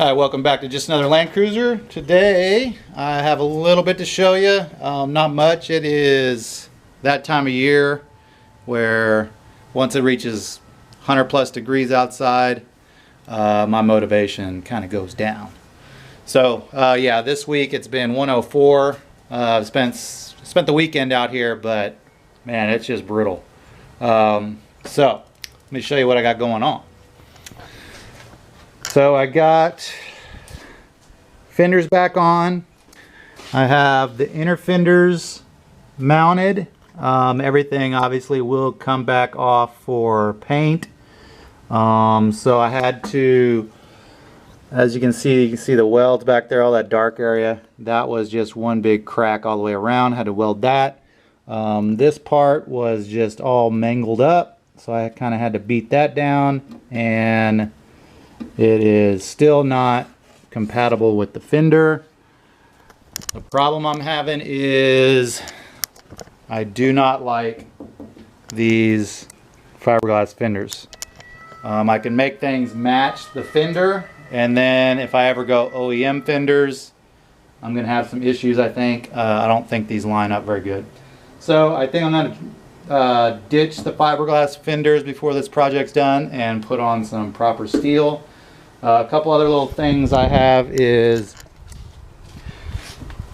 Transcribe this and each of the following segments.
Hi, welcome back to Just Another Land Cruiser. Today I have a little bit to show you. Not much. It is that time of year where once it reaches 100 plus degrees outside, my motivation kind of goes down. So yeah, this week it's been 104. I've spent the weekend out here, but man, it's just brutal. So let me show you what I got going on. So I got fenders back on. I have the inner fenders mounted. Everything obviously will come back off for paint. So I had to, as you can see the welds back there, all that dark area. That was just one big crack all the way around. Had to weld that. This part was just all mangled up, so I kind of had to beat that down, and it is still not compatible with the fender. The problem I'm having is I do not like these fiberglass fenders. I can make things match the fender, and then if I ever go OEM fenders, I'm gonna have some issues, I think. I don't think these line up very good. So I think I'm gonna ditch the fiberglass fenders before this project's done and put on some proper steel. A couple other little things I have is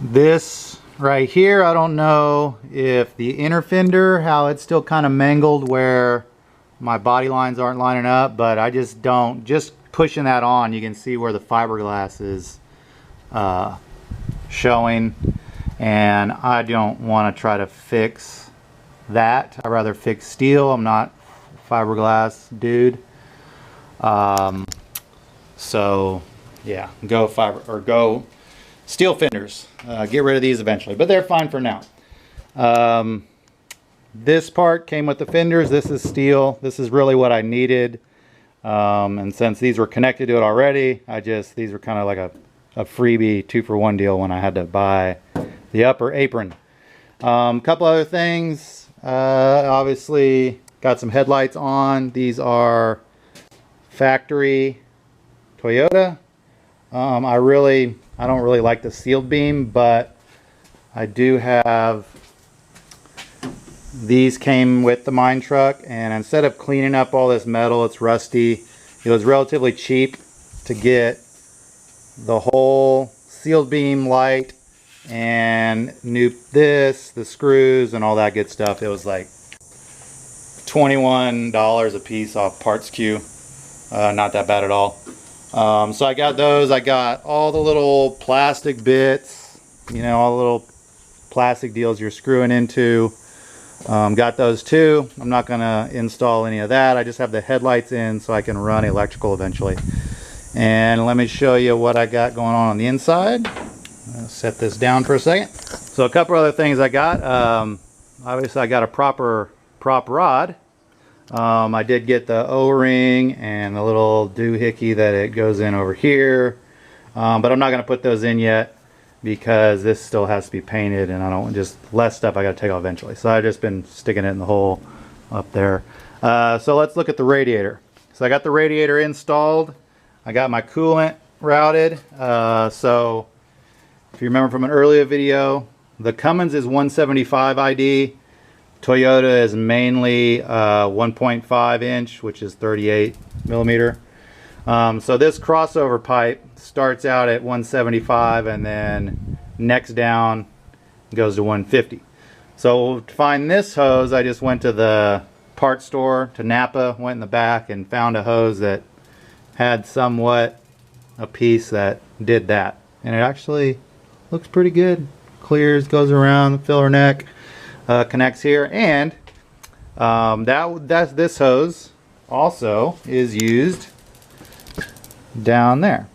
this right here. I don't know if the inner fender, how it's still kind of mangled where my body lines aren't lining up, but I just don't, just pushing that on, you can see where the fiberglass is showing, and I don't want to try to fix that. I'd rather fix steel. I'm not a fiberglass dude. So yeah, go steel fenders. Get rid of these eventually, but they're fine for now. This part came with the fenders. This is steel. This is really what I needed. And since these were connected to it already, these were kind of like a freebie 2-for-1 deal when I had to buy the upper apron. Couple other things. Obviously got some headlights on. These are factory Toyota. I don't really like the sealed beam, but I do have, these came with the mine truck, and instead of cleaning up all this metal, it's rusty. It was relatively cheap to get the whole sealed beam light and the screws and all that good stuff. It was like $21 a piece off Parts Q. Not that bad at all. So I got those. I got all the little plastic bits, you know, all the little plastic deals you're screwing into. Got those too. I'm not going to install any of that. I just have the headlights in so I can run electrical eventually. And let me show you what I got going on the inside. I'll set this down for a second. So a couple other things I got. Obviously I got a proper prop rod. I did get the O-ring and the little doohickey that it goes in over here, but I'm not going to put those in yet because this still has to be painted, and I don't, just less stuff I got to take off eventually. So I've just been sticking it in the hole up there. So let's look at the radiator. So I got the radiator installed. I got my coolant routed. So if you remember from an earlier video, the Cummins is 175 ID. Toyota is mainly 1.5 inch, which is 38 millimeter. So this crossover pipe starts out at 175 and then next down goes to 150. So to find this hose, I just went to the parts store, to Napa, went in the back and found a hose that had somewhat a piece that did that. And it actually looks pretty good. Clears, goes around the filler neck. Connects here, and this hose also is used down there.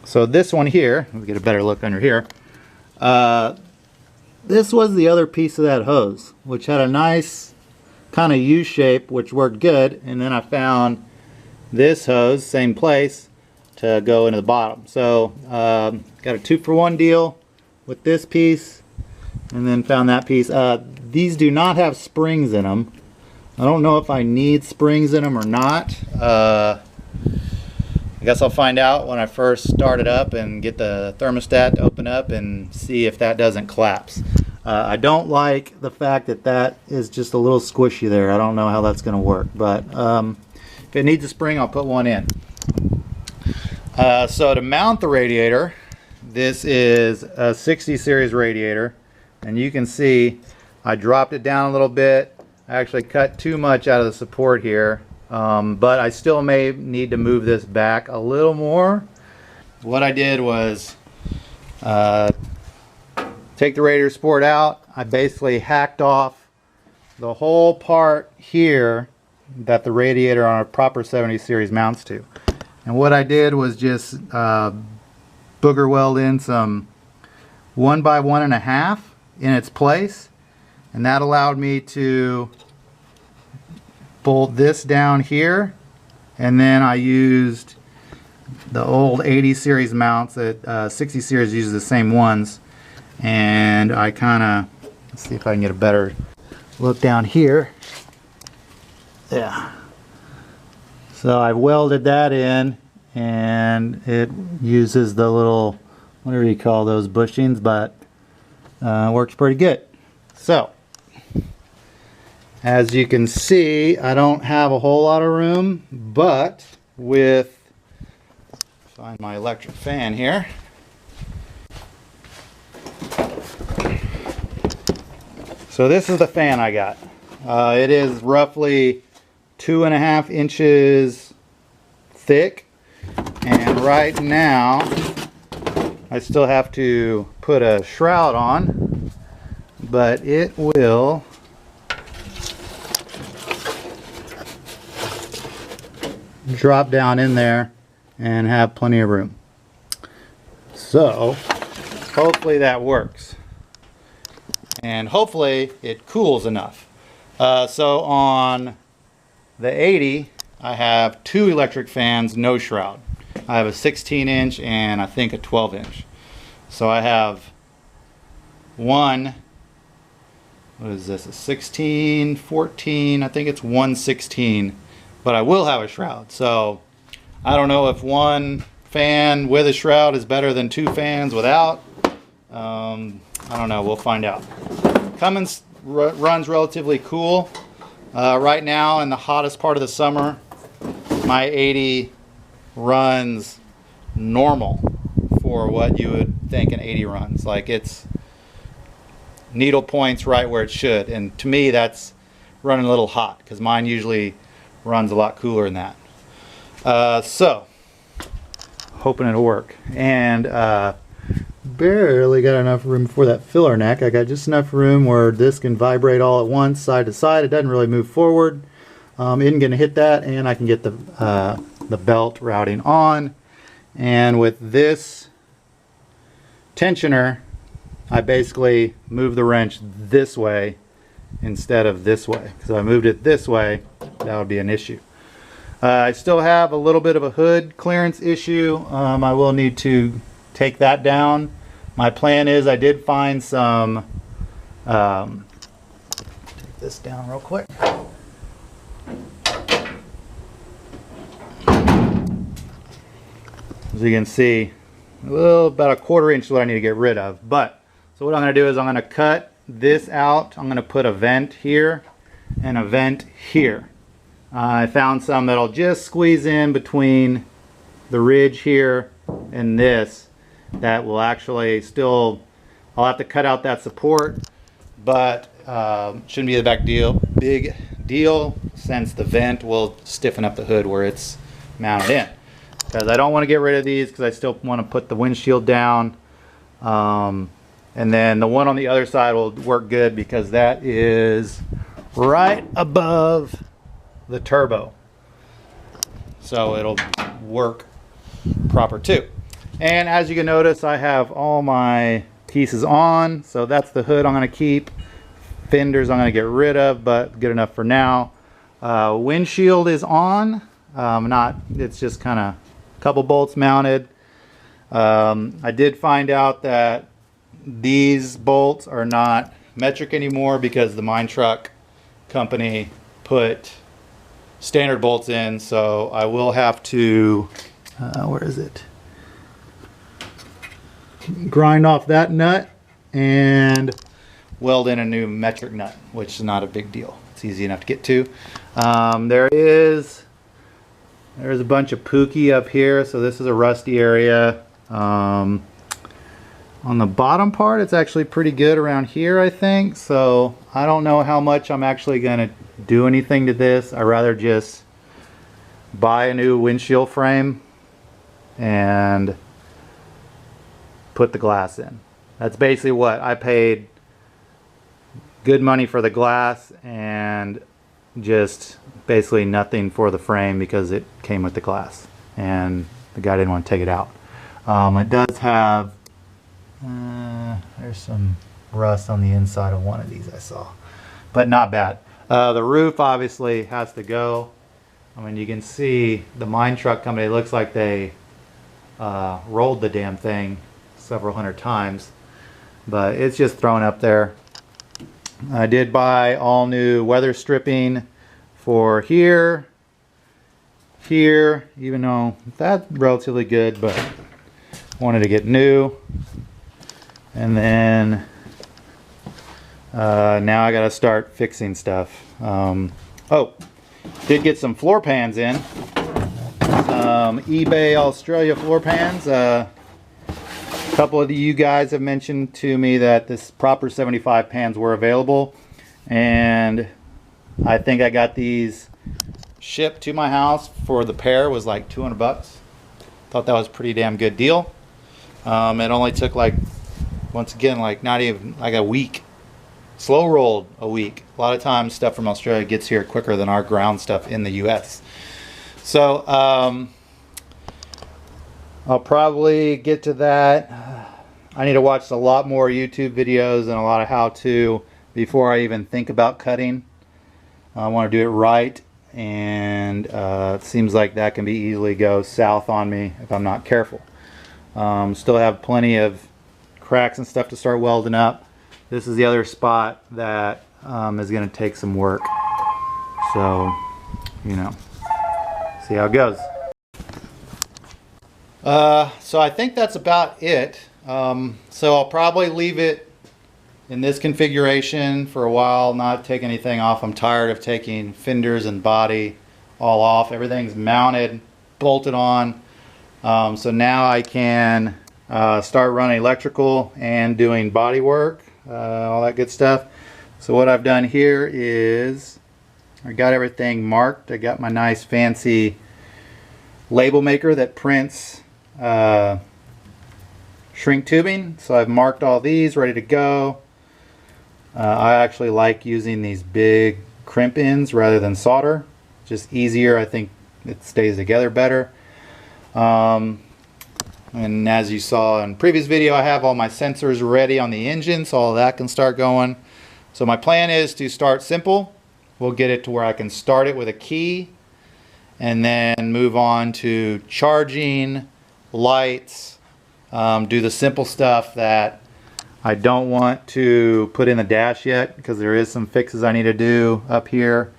So this one here, let me get a better look under here. This was the other piece of that hose, which had a nice kind of U shape, which worked good, and then I found this hose, same place, to go into the bottom. So got a 2-for-1 deal with this piece, and then found that piece. These do not have springs in them. I don't know if I need springs in them or not. I guess I'll find out when I first start it up and get the thermostat to open up and see if that doesn't collapse. I don't like the fact that that is just a little squishy there. I don't know how that's going to work, but if it needs a spring, I'll put one in. So to mount the radiator, this is a 60 series radiator, and you can see I dropped it down a little bit. I actually cut too much out of the support here, but I still may need to move this back a little more. What I did was take the radiator support out. I basically hacked off the whole part here that the radiator on a proper 70 series mounts to. And what I did was just booger weld in some 1 by 1.5 in its place, and that allowed me to bolt this down here. And then I used the old 80 series mounts that 60 series uses the same ones, and I kind of, let's see if I can get a better look down here. Yeah. So I welded that in, and it uses the little, whatever you call those bushings, but works pretty good. So as you can see, I don't have a whole lot of room, but with, find my electric fan here. So this is the fan I got. It is roughly 2.5 inches thick, and right now I still have to put a shroud on, but it will drop down in there and have plenty of room. So hopefully that works, and hopefully it cools enough. So on the 80, I have 2 electric fans, no shroud. I have a 16-inch and I think a 12-inch. So I have one, what is this, a 16, 14, I think it's 116, but I will have a shroud. So I don't know if one fan with a shroud is better than 2 fans without. I don't know, we'll find out. Cummins runs relatively cool. Right now in the hottest part of the summer, my 80 runs normal for what you would think an 80 runs. Like, it's needle points right where it should, and to me that's running a little hot because mine usually runs a lot cooler than that. So hoping it'll work, and barely got enough room for that filler neck. I got just enough room where this can vibrate all at once, side to side. It doesn't really move forward. Isn't going to hit that, and I can get the belt routing on. And with this tensioner, I basically move the wrench this way instead of this way. Because if I moved it this way, that would be an issue. I still have a little bit of a hood clearance issue. I will need to take that down. My plan is, I did find some, take this down real quick. As you can see, about a 1/4 inch is what I need to get rid of. But, so what I'm going to do is I'm going to cut this out. I'm going to put a vent here and a vent here. I found some that'll just squeeze in between the ridge here and this. That will actually still, I'll have to cut out that support, but shouldn't be the big deal since the vent will stiffen up the hood where it's mounted in. Because I don't want to get rid of these because I still want to put the windshield down. And then the one on the other side will work good because that is right above the turbo. So it'll work proper too. And as you can notice, I have all my pieces on. So that's the hood I'm going to keep. Fenders I'm going to get rid of, but good enough for now. Windshield is on. It's just kind of a couple bolts mounted. I did find out that these bolts are not metric anymore because the mine truck company put standard bolts in. So I will have to where is it? Grind off that nut and weld in a new metric nut, which is not a big deal. It's easy enough to get to. There's a bunch of pookie up here, so this is a rusty area. On the bottom part, it's actually pretty good around here, I think. So I don't know how much I'm actually gonna do anything to this. I'd rather just buy a new windshield frame and put the glass in. That's basically what I paid. Good money for the glass and just basically nothing for the frame because it came with the glass and the guy didn't want to take it out. It does have there's some rust on the inside of one of these I saw, but not bad. The roof obviously has to go. I mean, you can see the mine truck company, it looks like they rolled the damn thing several hundred times, but it's just thrown up there. I did buy all new weather stripping for here, even though that's relatively good, but wanted to get new. And then now I gotta start fixing stuff. Oh, did get some floor pans in. eBay Australia floor pans. A couple of you guys have mentioned to me that this proper 75 pans were available, and I think I got these shipped to my house for the pair. Was like 200 bucks. Thought that was a pretty damn good deal. It only took like, once again, like not even like a week. Slow rolled a week. A lot of times stuff from Australia gets here quicker than our ground stuff in the US. So I'll probably get to that. I need to watch a lot more YouTube videos and a lot of how-to before I even think about cutting. I want to do it right, and it seems like that can be easily go south on me if I'm not careful. Still have plenty of cracks and stuff to start welding up. This is the other spot that is going to take some work. So, you know, see how it goes. So I think that's about it. So I'll probably leave it in this configuration for a while, not take anything off. I'm tired of taking fenders and body all off. Everything's mounted, bolted on. So now I can start running electrical and doing body work, all that good stuff. So what I've done here is I got everything marked. I got my nice fancy label maker that prints shrink tubing. So I've marked all these ready to go. I actually like using these big crimp ends rather than solder. Just easier. I think it stays together better. And as you saw in previous video, I have all my sensors ready on the engine, so all that can start going. So my plan is to start simple. We'll get it to where I can start it with a key and then move on to charging, lights, do the simple stuff that I don't want to put in the dash yet, because there is some fixes I need to do up here.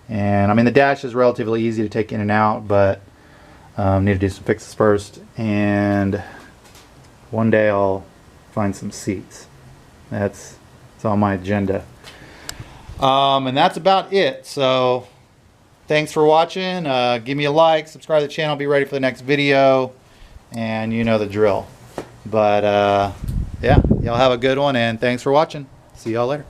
And I mean, the dash is relatively easy to take in and out, but need to do some fixes first. And one day I'll find some seats. That's on my agenda. And that's about it. So thanks for watching. Give me a like, subscribe to the channel, be ready for the next video, and you know the drill. But yeah, y'all have a good one, and thanks for watching. See y'all later.